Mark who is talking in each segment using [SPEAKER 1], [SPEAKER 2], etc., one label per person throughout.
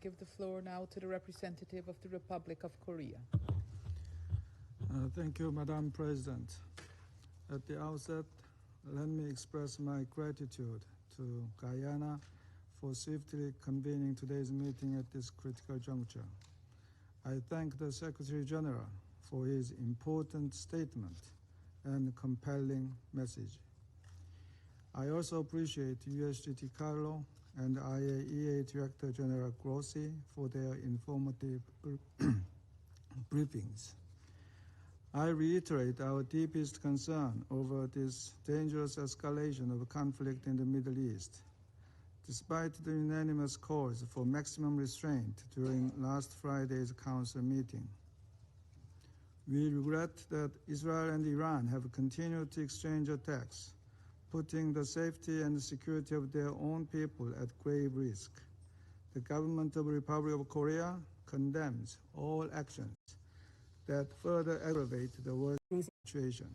[SPEAKER 1] give the floor now to the representative of the Republic of Korea.
[SPEAKER 2] Thank you, Madam President. At the outset, let me express my gratitude to Guyana for swiftly convening today's meeting at this critical juncture. I thank the Secretary General for his important statement and compelling message. I also appreciate USGT Carlo and IAEA Director General Grossi for their informative briefings. I reiterate our deepest concern over this dangerous escalation of conflict in the Middle East. Despite the unanimous calls for maximum restraint during last Friday's Council meeting, we regret that Israel and Iran have continued to exchange attacks, putting the safety and security of their own people at grave risk. The government of the Republic of Korea condemns all actions that further aggravate the world situation.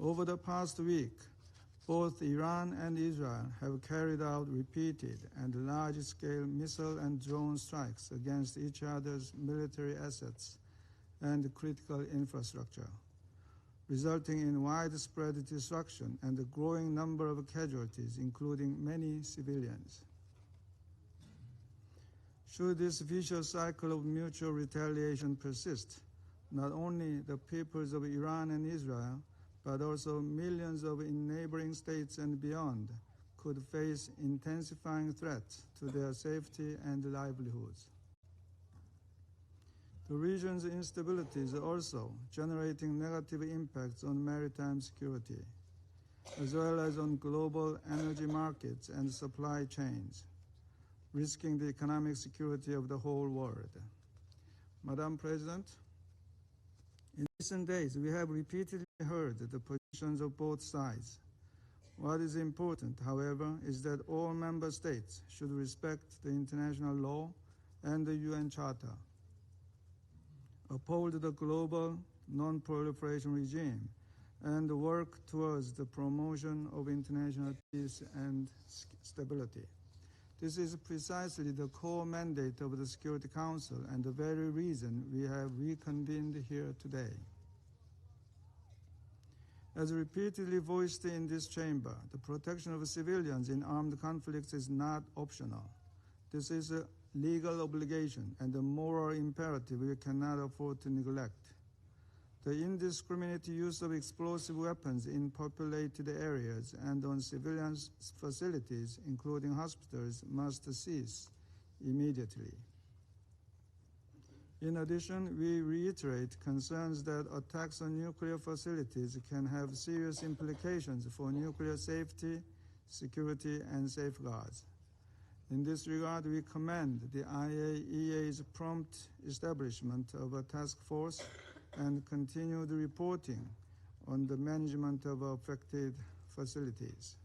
[SPEAKER 2] Over the past week, both Iran and Israel have carried out repeated and large-scale missile and drone strikes against each other's military assets and critical infrastructure, resulting in widespread destruction and a growing number of casualties, including many civilians. Should this vicious cycle of mutual retaliation persist, not only the peoples of Iran and Israel, but also millions of neighboring states and beyond could face intensifying threats to their safety and livelihoods. The region's instability is also generating negative impacts on maritime security, as well as on global energy markets and supply chains, risking the economic security of the whole world. Madam President, in recent days, we have repeatedly heard the positions of both sides. What is important, however, is that all member states should respect the international law and the UN Charter, uphold the global non-proliferation regime, and work towards the promotion of international peace and stability. This is precisely the core mandate of the Security Council and the very reason we have reconvened here today. As repeatedly voiced in this chamber, the protection of civilians in armed conflicts is not optional. This is a legal obligation and a moral imperative we cannot afford to neglect. The indiscriminate use of explosive weapons in populated areas and on civilian facilities, including hospitals, must cease immediately. In addition, we reiterate concerns that attacks on nuclear facilities can have serious implications for nuclear safety, security, and safeguards. In this regard, we commend the IAEA's prompt establishment of a task force and continued reporting on the management of affected facilities.